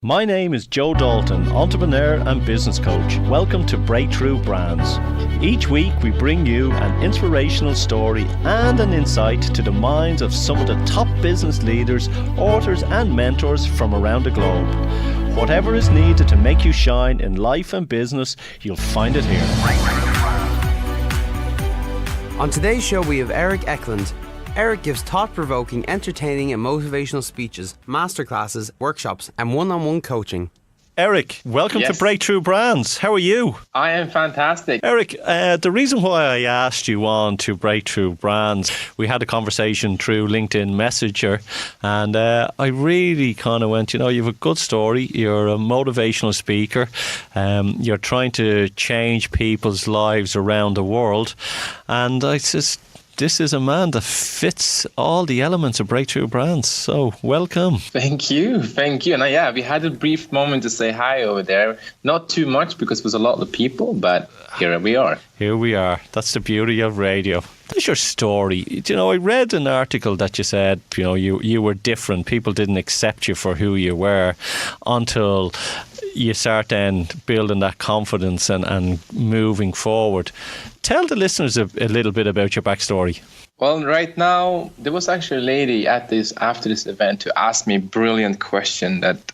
My name is Joe Dalton, entrepreneur and business coach. Welcome to Breakthrough Brands. Each week we bring you an inspirational story and an insight to the minds of some of the top business leaders, authors and mentors from around the globe. Whatever is needed to make you shine in life and business, you'll find it here. On today's show we have Erik Eklund. Erik gives thought-provoking, entertaining and motivational speeches, masterclasses, workshops and one-on-one coaching. Erik, welcome to Breakthrough Brands. How are you? I am fantastic. Erik, the reason why I asked you on to Breakthrough Brands, we had a conversation through LinkedIn Messenger, and I really kind of went, you have a good story. You're a motivational speaker. You're trying to change people's lives around the world. And I says, this is a man that fits all the elements of Breakthrough Brands. So welcome. Thank you. And we had a brief moment to say hi over there. Not too much because there's a lot of people, but here we are. Here we are. That's the beauty of radio. What's your story? I read an article that you said, you were different. People didn't accept you for who you were until you start then building that confidence and moving forward. Tell the listeners a little bit about your backstory. Well, right now, there was actually a lady after this event to ask me a brilliant question that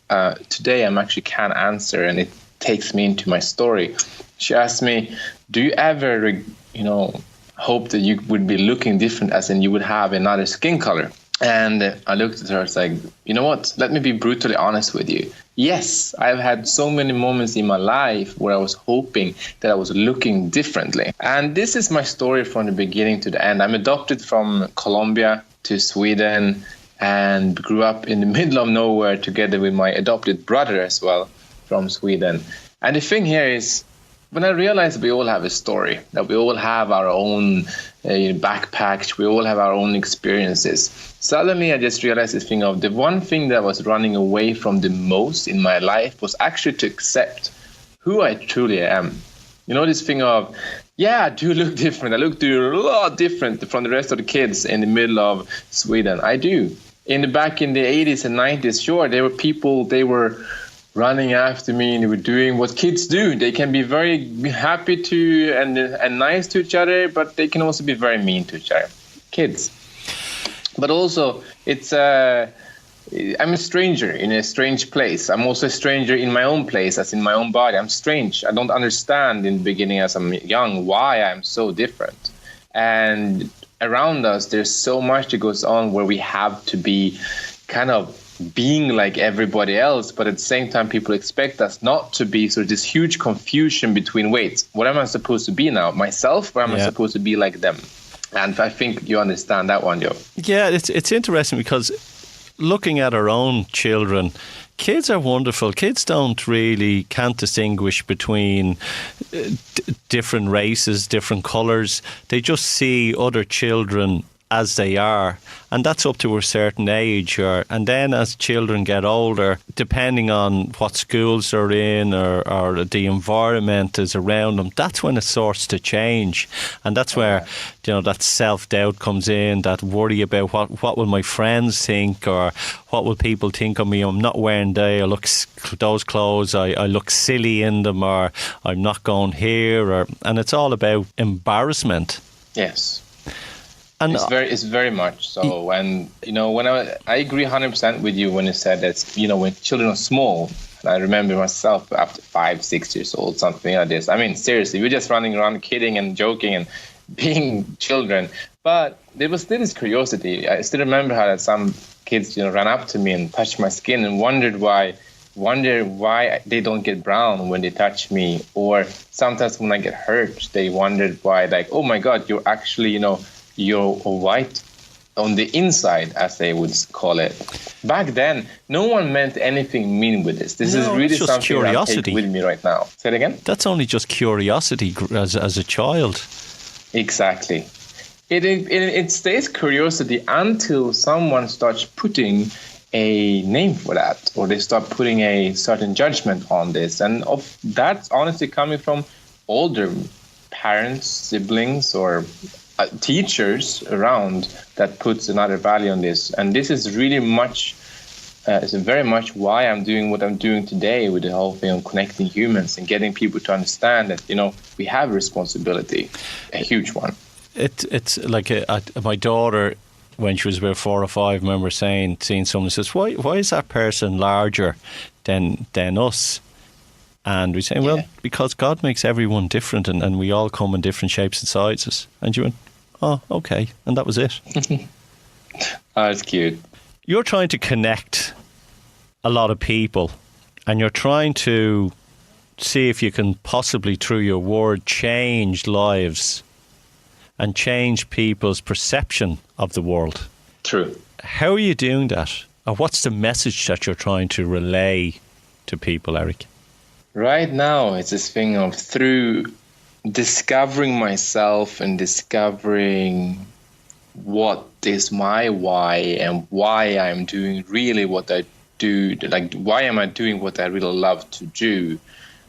today I'm actually can't answer, and it takes me into my story. She asked me, do you ever, hope that you would be looking different, as in you would have another skin color? And I looked at her, I was like, you know what? Let me be brutally honest with you. Yes, I've had so many moments in my life where I was hoping that I was looking differently. And this is my story from the beginning to the end. I'm adopted from Colombia to Sweden and grew up in the middle of nowhere together with my adopted brother as well from Sweden. And the thing here is, when I realized we all have a story, that we all have our own backpacks, we all have our own experiences, suddenly I just realized this thing of the one thing that I was running away from the most in my life was actually to accept who I truly am. This thing of, I do look different. I look a lot different from the rest of the kids in the middle of Sweden. I do. Back in the 80s and 90s, sure, there were people, they were running after me and they were doing what kids do. They can be very happy to and nice to each other, but they can also be very mean to each other. Kids. But also, I'm a stranger in a strange place. I'm also a stranger in my own place, as in my own body. I'm strange. I don't understand in the beginning as I'm young why I'm so different. And around us, there's so much that goes on where we have to be kind of being like everybody else, but at the same time people expect us not to be. So this huge confusion between, wait, what am I supposed to be now? Myself, or am I supposed to be like them? And I think you understand that one, Joe. Yeah, it's interesting because looking at our own children, kids are wonderful. Kids can't distinguish between different races, different colours. They just see other children as they are, and that's up to a certain age. And then as children get older, depending on what schools they're in or the environment is around them, that's when it starts to change. And that's where that self-doubt comes in, that worry about what will my friends think, or what will people think of me. I'm not wearing those clothes, I look silly in them, or I'm not going here, and it's all about embarrassment. Yes. And it's very much so. And, when I agree 100% with you when you said that, when children are small, and I remember myself after 5-6 years old, something like this. I mean, seriously, we're just running around kidding and joking and being children. But there was still this curiosity. I still remember how that some kids, ran up to me and touched my skin and wonder why they don't get brown when they touch me. Or sometimes when I get hurt, they wondered why, like, oh my God, you're actually, you're white on the inside, as they would call it. Back then, no one meant anything mean with this. This is really something curiosity. I take with me right now. Say it again? That's only just curiosity as a child. Exactly. It stays curiosity until someone starts putting a name for that, or they start putting a certain judgment on this. And that's honestly coming from older parents, siblings, or teachers around that puts another value on this. And this is really much is very much why I'm doing what I'm doing today with the whole thing of connecting humans and getting people to understand that, we have a responsibility, a huge one. It's like my daughter, when she was about 4 or 5, I remember seeing someone says, why is that person larger than us? And we say, well, because God makes everyone different, and we all come in different shapes and sizes. And you went, oh, okay. And that was it. Oh, it's cute. You're trying to connect a lot of people, and you're trying to see if you can possibly, through your word, change lives and change people's perception of the world. True. How are you doing that? Or what's the message that you're trying to relay to people, Erik? Right now, it's this thing of through discovering myself and discovering what is my why and why I'm doing really what I do. Like, why am I doing what I really love to do?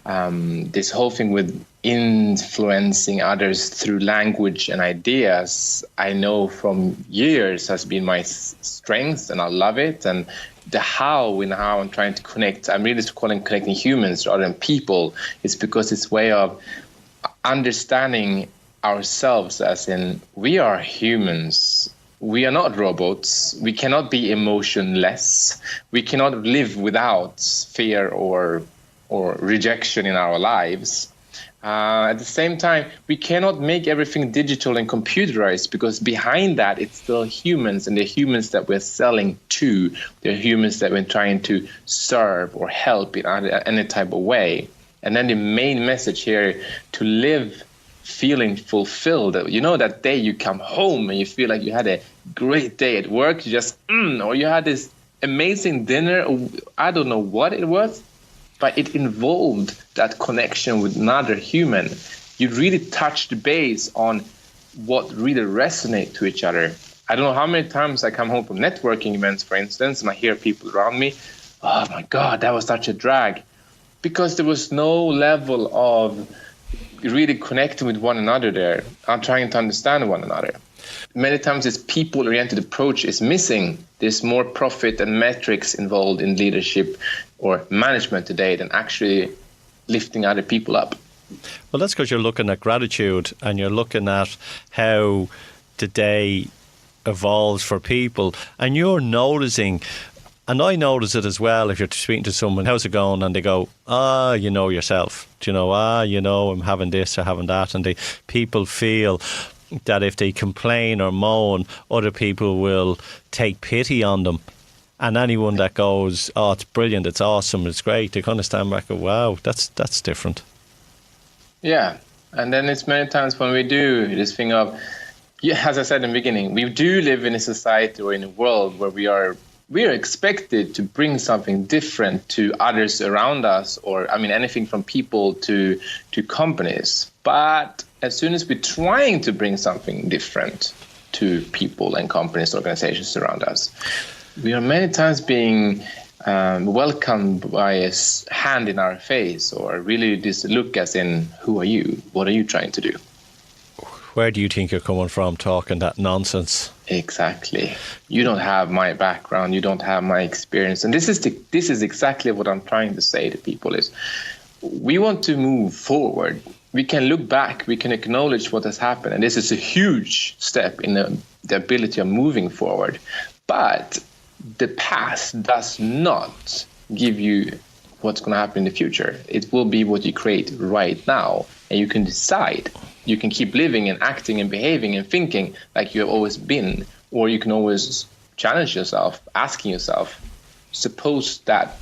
This whole thing with influencing others through language and ideas, I know from years has been my strength, and I love it. And the how I'm trying to connect, I'm really calling connecting humans rather than people. It's because it's a way of understanding ourselves, as in we are humans. We are not robots. We cannot be emotionless. We cannot live without fear or rejection in our lives. At the same time, we cannot make everything digital and computerized, because behind that, it's still humans, and they're humans that we're selling to. They're humans that we're trying to serve or help in any type of way. And then the main message here, to live feeling fulfilled. That day you come home and you feel like you had a great day at work, you just, or you had this amazing dinner, or I don't know what it was, but it involved that connection with another human. You really touched the base on what really resonate to each other. I don't know how many times I come home from networking events, for instance, and I hear people around me, oh my God, that was such a drag. Because there was no level of really connecting with one another there. I'm trying to understand one another. Many times this people-oriented approach is missing. There's more profit and metrics involved in leadership or management today than actually lifting other people up. Well, that's because you're looking at gratitude, and you're looking at how the day evolves for people, and you're noticing, and I notice it as well, if you're speaking to someone, how's it going? And they go, you know yourself. Do you know, I'm having this or having that. And people feel that if they complain or moan, other people will take pity on them. And anyone that goes, oh, it's brilliant, it's awesome, it's great, they kind of stand back and go, wow, that's different. Yeah. And then it's many times when we do this thing of, as I said in the beginning, we do live in a society or in a world where we are expected to bring something different to others around us, or anything from people to companies. But as soon as we're trying to bring something different to people and companies, organizations around us, we are many times being welcomed by a hand in our face, or really this look as in, who are you? What are you trying to do? Where do you think you're coming from talking that nonsense? Exactly. You don't have my background. You don't have my experience. And this is exactly what I'm trying to say to people is, we want to move forward. We can look back. We can acknowledge what has happened. And this is a huge step in the ability of moving forward. But the past does not give you what's going to happen in the future. It will be what you create right now. And you can decide. You can keep living and acting and behaving and thinking like you have always been, or you can always challenge yourself, asking yourself, suppose that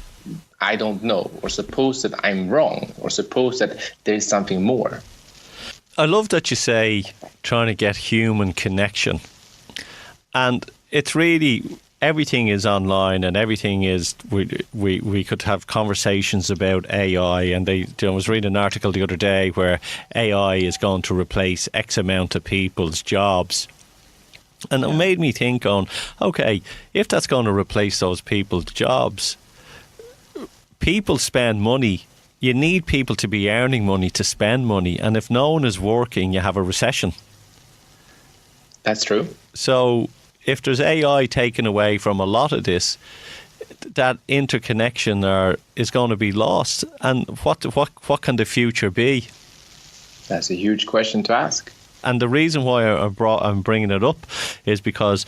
I don't know, or suppose that I'm wrong, or suppose that there is something more. I love that you say trying to get human connection. And it's really, everything is online, and everything is, we could have conversations about AI, and I was reading an article the other day where AI is going to replace X amount of people's jobs. And it made me think on, okay, if that's going to replace those people's jobs, people spend money. You need people to be earning money to spend money. And if no one is working, you have a recession. That's true. So if there's AI taken away from a lot of this, that interconnection is going to be lost? And what can the future be? That's a huge question to ask. And the reason why I'm bringing it up is because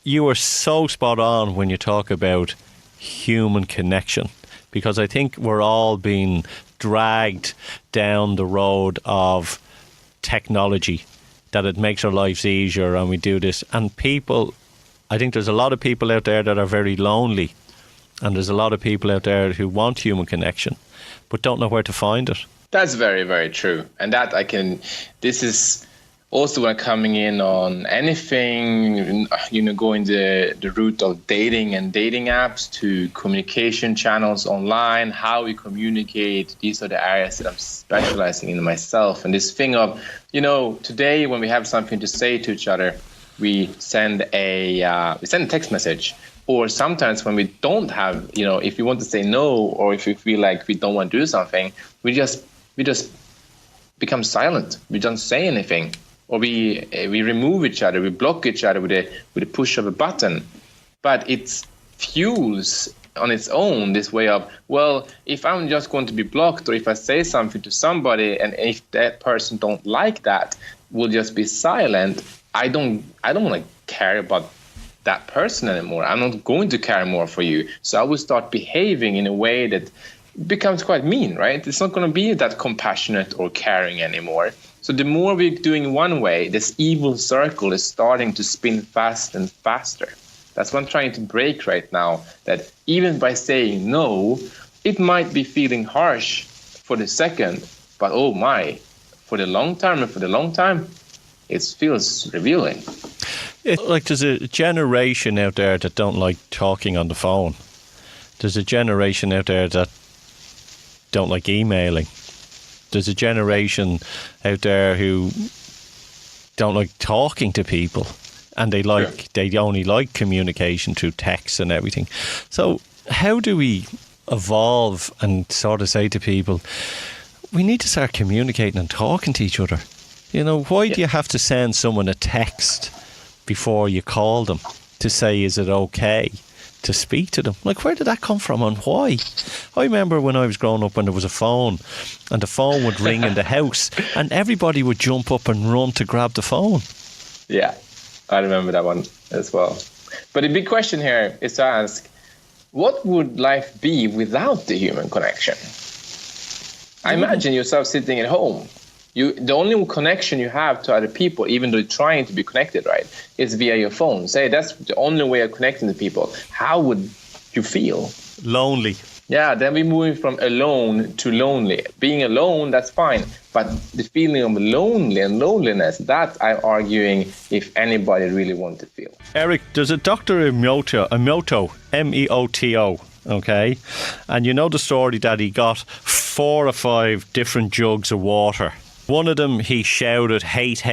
you are so spot on when you talk about human connection, because I think we're all being dragged down the road of technology, that it makes our lives easier and we do this. And people, I think there's a lot of people out there that are very lonely, and there's a lot of people out there who want human connection but don't know where to find it. That's very, very true. And this is also when coming in on anything, going the route of dating and dating apps to communication channels online, how we communicate. These are the areas that I'm specializing in myself. And this thing of, today when we have something to say to each other, we send a text message. Or sometimes when we don't have, if we want to say no, or if we feel like we don't want to do something, we just become silent. We don't say anything, or we remove each other. We block each other with a push of a button. But it fuels on its own this way of, well, if I'm just going to be blocked, or if I say something to somebody, and if that person don't like that, will just be silent. I don't want to care about that person anymore. I'm not going to care more for you. So I will start behaving in a way that becomes quite mean, right? It's not going to be that compassionate or caring anymore. So the more we're doing one way, this evil circle is starting to spin fast and faster. That's what I'm trying to break right now, that even by saying no, it might be feeling harsh for the second, but oh my, for the long time, it feels revealing. There's a generation out there that don't like talking on the phone. There's a generation out there that don't like emailing. There's a generation out there who don't like talking to people, and they only like communication through text and everything. So how do we evolve and sort of say to people, we need to start communicating and talking to each other? Why do you have to send someone a text before you call them to say, is it okay to speak to them? Like, where did that come from and why? I remember when I was growing up, when there was a phone and the phone would ring in the house and everybody would jump up and run to grab the phone. Yeah, I remember that one as well. But the big question here is to ask, what would life be without the human connection? I imagine yourself sitting at home. The only connection you have to other people, even though you're trying to be connected, right, is via your phone. Say that's the only way of connecting to people. How would you feel? Lonely. Yeah, then we're moving from alone to lonely. Being alone, that's fine. But the feeling of loneliness, that I'm arguing if anybody really wants to feel. Erik, there's a Dr. Emoto, M-E-O-T-O, okay? And you know the story that he got 4 or 5 different jugs of water. One of them he shouted hate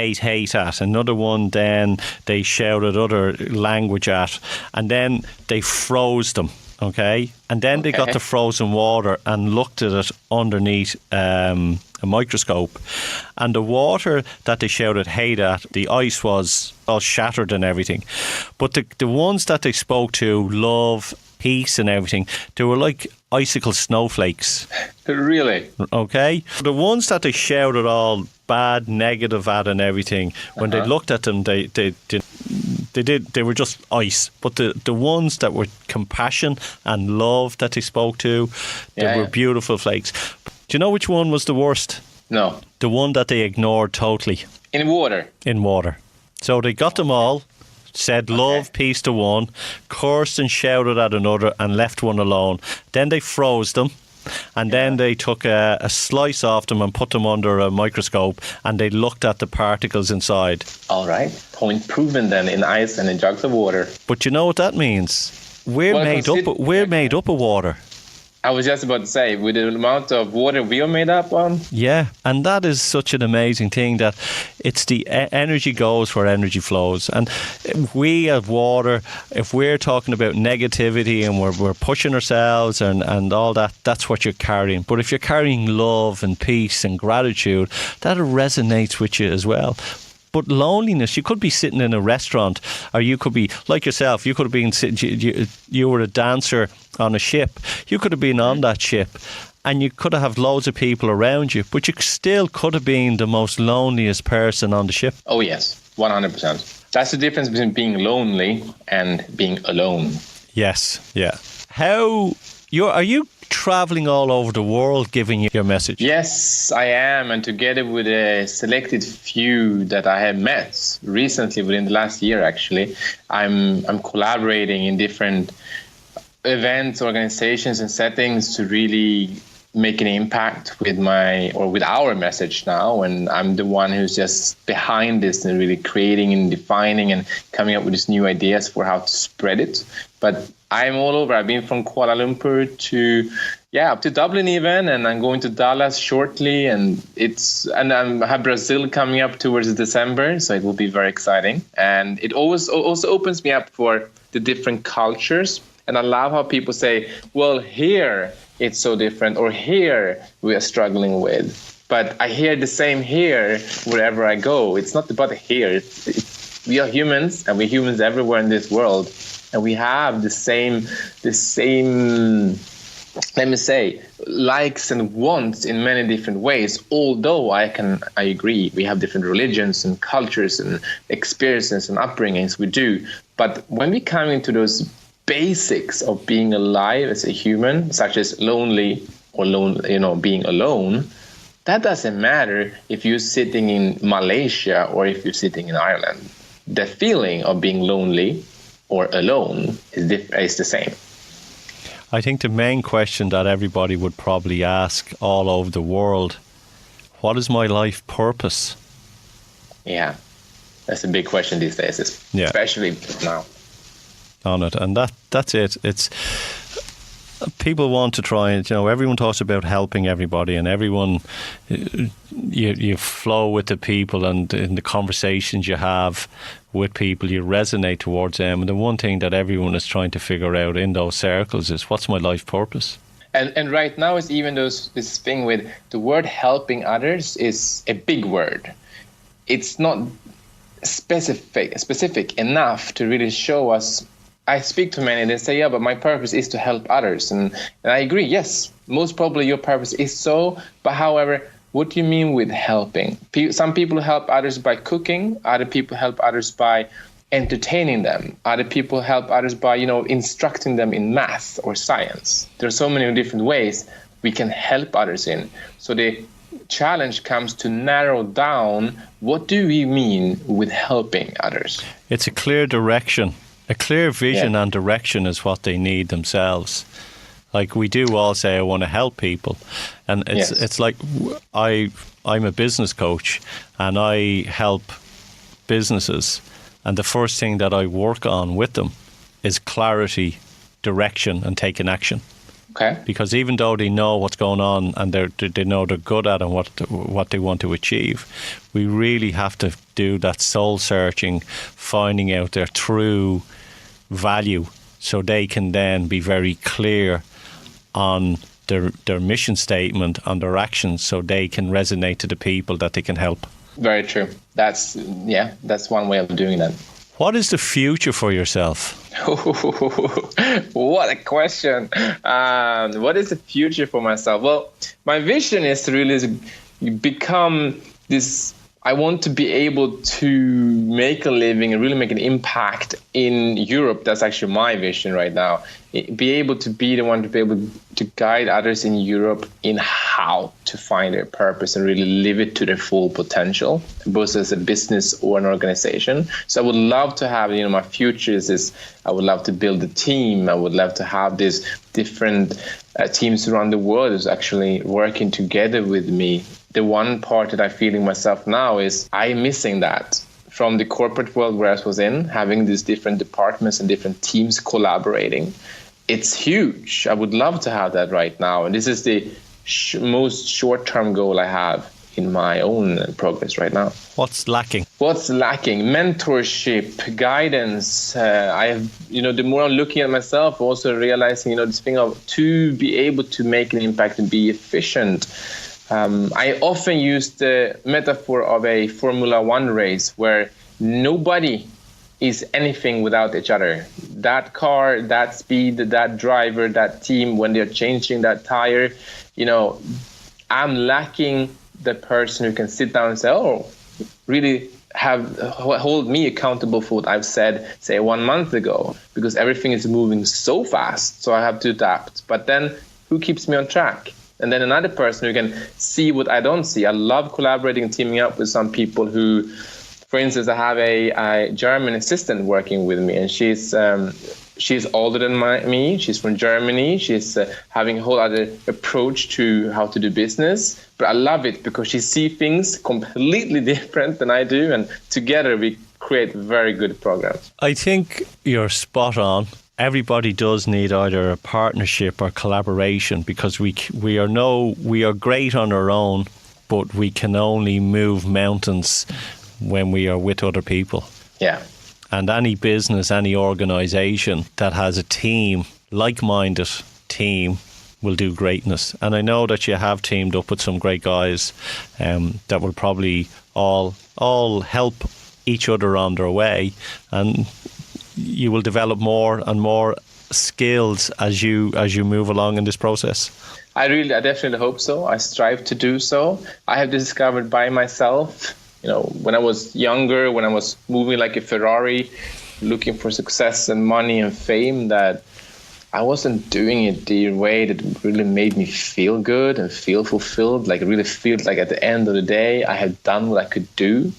at. Another one then they shouted other language at. And then they froze them, okay? And then they got the frozen water and looked at it underneath a microscope. And the water that they shouted hate at, the ice was all shattered and everything. But the ones that they spoke to, love, peace and everything, they were like icicle snowflakes. Really? Okay. The ones that they shouted all bad, negative at and everything, when they looked at them, they were just ice. But the ones that were compassion and love that they spoke to, they were beautiful flakes. Do you know which one was the worst? No. The one that they ignored totally. In water? In water. So they got them all, said love, peace to one, cursed and shouted at another and left one alone. Then they froze them, and then they took a slice off them and put them under a microscope, and they looked at the particles inside. All right. Point proven then, in ice and in jugs of water. But you know what that means? We're made up of water. I was just about to say, with the amount of water we are made up on. Yeah, and that is such an amazing thing, that it's the energy goes where energy flows. And we have water, if we're talking about negativity and we're pushing ourselves and all that, that's what you're carrying. But if you're carrying love and peace and gratitude, that resonates with you as well. But loneliness, you could be sitting in a restaurant, or you could be, like yourself, you could have been sitting, you were a dancer on a ship. You could have been on that ship, and you could have loads of people around you, but you still could have been the most loneliest person on the ship. Oh, yes, 100%. That's the difference between being lonely and being alone. Yes, yeah. Are you traveling all over the world giving your message? Yes, I am, and together with a selected few that I have met recently, within the last year actually, I'm collaborating in different events, organizations and settings to really make an impact with our message now. And I'm the one who's just behind this and really creating and defining and coming up with these new ideas for how to spread it. But I'm all over. I've been from Kuala Lumpur up to Dublin even, and I'm going to Dallas shortly, and I have Brazil coming up towards December, so it will be very exciting. And it always also opens me up for the different cultures. And I love how people say, well, here it's so different, or here we are struggling with. But I hear the same here wherever I go. It's not about here. We are humans, and we're humans everywhere in this world. And we have the same, let me say, likes and wants in many different ways. Although I agree, we have different religions and cultures and experiences and upbringings. We do. But when we come into those basics of being alive as a human, such as lonely or being alone, that doesn't matter if you're sitting in Malaysia or if you're sitting in Ireland. The feeling of being lonely or alone is the same. I think the main question that everybody would probably ask all over the world, what is my life purpose? Yeah, that's a big question these days, especially now. On it, and that's it. It's people want to try and everyone talks about helping everybody, and everyone you flow with the people, and in the conversations you have with people you resonate towards them, and the one thing that everyone is trying to figure out in those circles is, what's my life purpose? And right now is even this thing with the word helping others is a big word. It's not specific enough to really show us. I speak to many and they say, yeah, but my purpose is to help others. And I agree, yes, most probably your purpose is so. But however, what do you mean with helping? Some people help others by cooking. Other people help others by entertaining them. Other people help others by, instructing them in math or science. There are so many different ways we can help others in. So the challenge comes to narrow down, what do we mean with helping others? It's a clear direction. A clear vision and direction is what they need themselves. Like we do all say, I want to help people. And it's like I'm a business coach and I help businesses. And the first thing that I work on with them is clarity, direction and taking action. Okay. Because even though they know what's going on and they know they're good at and what they want to achieve, we really have to do that soul searching, finding out their true value, so they can then be very clear on their mission statement, on their actions, so they can resonate to the people that they can help. Very true. That's one way of doing that. What is the future for yourself? What a question. What is the future for myself? Well, my vision is to really become this. I want to be able to make a living and really make an impact in Europe. That's actually my vision right now. Be able to be the one to be able to guide others in Europe in how to find their purpose and really live it to their full potential, both as a business or an organization. So I would love to have, my futures is I would love to build a team. I would love to have these different teams around the world who's actually working together with me. The one part that I feel in myself now is I'm missing that from the corporate world where I was in, having these different departments and different teams collaborating. It's huge. I would love to have that right now. And this is the most short-term goal I have in my own progress right now. What's lacking? Mentorship, guidance. I have, the more I'm looking at myself, also realizing, this thing of to be able to make an impact and be efficient. I often use the metaphor of a Formula One race where nobody is anything without each other. That car, that speed, that driver, that team, when they're changing that tire, I'm lacking the person who can sit down and say, oh, really hold me accountable for what I've said, say 1 month ago, because everything is moving so fast. So I have to adapt. But then who keeps me on track? And then another person who can see what I don't see. I love collaborating and teaming up with some people who, for instance, I have a German assistant working with me, and she's older than me. She's from Germany. She's having a whole other approach to how to do business. But I love it because she sees things completely different than I do. And together we create very good programs. I think you're spot on. Everybody does need either a partnership or collaboration, because we are great on our own, but we can only move mountains when we are with other people. Yeah. And any business, any organisation that has a team, like-minded team, will do greatness. And I know that you have teamed up with some great guys that will probably all help each other on their way, and you will develop more and more skills as you move along in this process. I definitely hope so. I strive to do so. I have discovered by myself, when I was younger, when I was moving like a Ferrari, looking for success and money and fame, that I wasn't doing it the way that really made me feel good and feel fulfilled, like really feel like at the end of the day, I had done what I could do.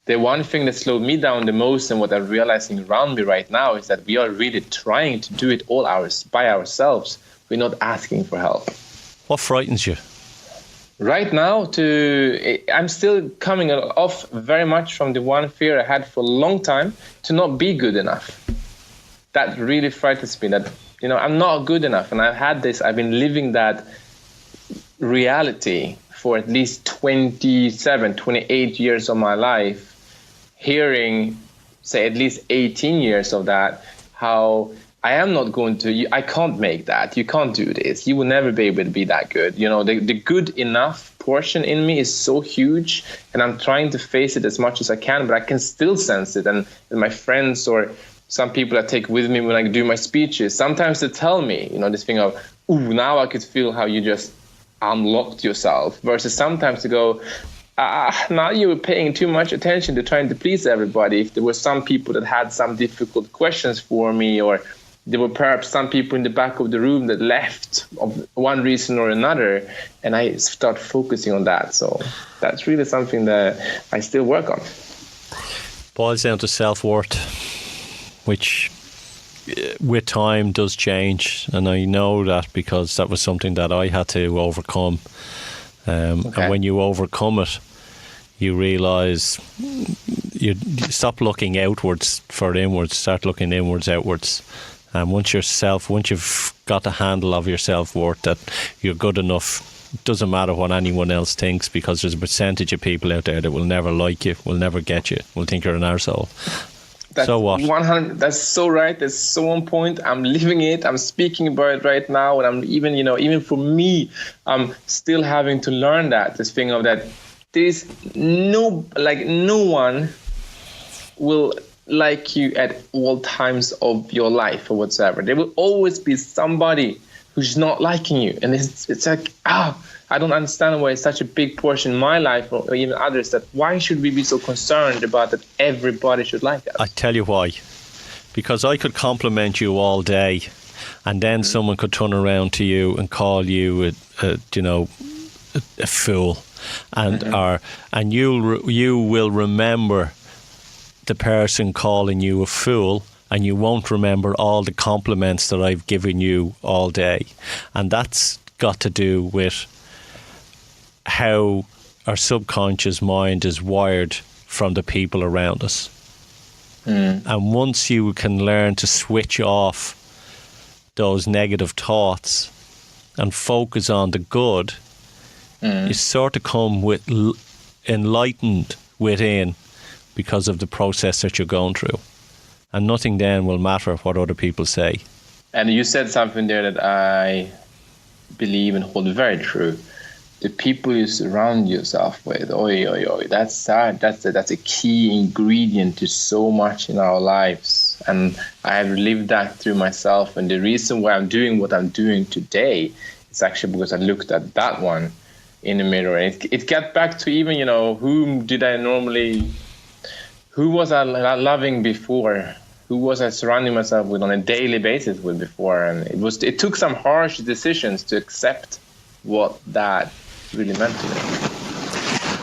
The one thing that slowed me down the most, and what I'm realizing around me right now, is that we are really trying to do it all by ourselves. We're not asking for help. What frightens you? Right now, I'm still coming off very much from the one fear I had for a long time, to not be good enough. That really frightens me, that, I'm not good enough. And I've been living that reality for at least 27, 28 years of my life, hearing, say, at least 18 years of that, how I am not going to, I can't make that. You can't do this. You will never be able to be that good. The good enough portion in me is so huge, and I'm trying to face it as much as I can, but I can still sense it. And my friends or some people I take with me when I do my speeches, sometimes they tell me, this thing of, ooh, now I could feel how you just unlocked yourself, versus sometimes to go, now you were paying too much attention to trying to please everybody. If there were some people that had some difficult questions for me, or there were perhaps some people in the back of the room that left of one reason or another, and I start focusing on that. So that's really something that I still work on. Boils down to self-worth, which with time does change, and I know that because that was something that I had to overcome. And when you overcome it, you realise you stop looking outwards for inwards, start looking inwards, outwards. And once you've got the handle of your self-worth, that you're good enough, doesn't matter what anyone else thinks, because there's a percentage of people out there that will never like you, will never get you, will think you're an arsehole. So what? 100. That's so right. That's so on point. I'm living it. I'm speaking about it right now, and I'm even for me, I'm still having to learn that. This thing of that, there's no one will like you at all times of your life or whatsoever. There will always be somebody who's not liking you, and it's like I don't understand why it's such a big portion in my life, or even others, that why should we be so concerned about that everybody should like us? I tell you why. Because I could compliment you all day, and then someone could turn around to you and call you a fool, and you will remember the person calling you a fool, and you won't remember all the compliments that I've given you all day. And that's got to do with how our subconscious mind is wired from the people around us. And once you can learn to switch off those negative thoughts and focus on the good, you sort of come with enlightened within, because of the process that you're going through. And nothing then will matter what other people say. And you said something there that I believe and hold very true. the people you surround yourself with. Oi, oi, oi. That's a key ingredient to so much in our lives. And I have lived that through myself. And the reason why I'm doing what I'm doing today is actually because I looked at that one in the mirror. And it got back to even, who was I loving before? Who was I surrounding myself with on a daily basis with before? And it took some harsh decisions to accept what that really meant to me.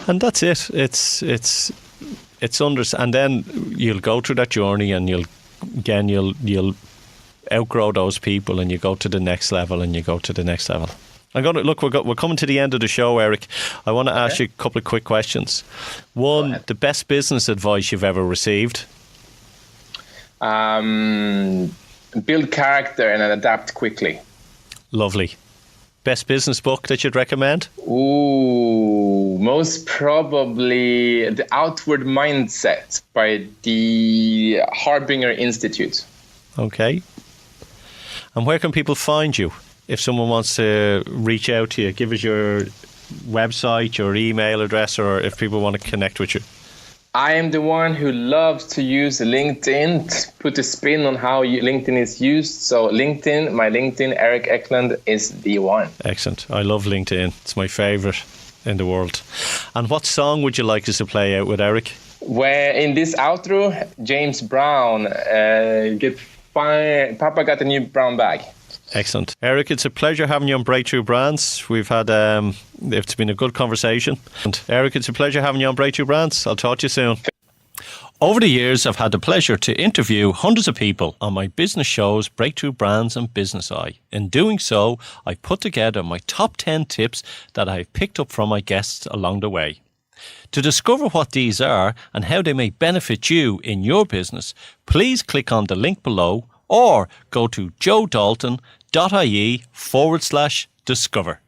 And that's it. It's and then you'll go through that journey, and you'll outgrow those people, and you go to the next level, and you go to the next level. I'm going to look. We're coming to the end of the show, Erik. I want to ask you a couple of quick questions. One, the best business advice you've ever received. Build character and adapt quickly. Lovely. Best business book that you'd recommend? Ooh, most probably The Outward Mindset by the Harbinger Institute. Okay. And where can people find you? If someone wants to reach out to you, give us your website, your email address, or if people want to connect with you. I am the one who loves to use LinkedIn, to put a spin on how LinkedIn is used. So LinkedIn, my LinkedIn, Erik Eklund, is the one. Excellent. I love LinkedIn. It's my favourite in the world. And what song would you like us to play out with, Erik? Where in this outro, James Brown, Papa got a new brown bag. Excellent. Erik, it's a pleasure having you on Breakthrough Brands. We've had, it's been a good conversation. And Erik, it's a pleasure having you on Breakthrough Brands. I'll talk to you soon. Over the years, I've had the pleasure to interview hundreds of people on my business shows, Breakthrough Brands and Business Eye. In doing so, I've put together my top 10 tips that I've picked up from my guests along the way. To discover what these are and how they may benefit you in your business, please click on the link below or go to joedalton.ie/discover.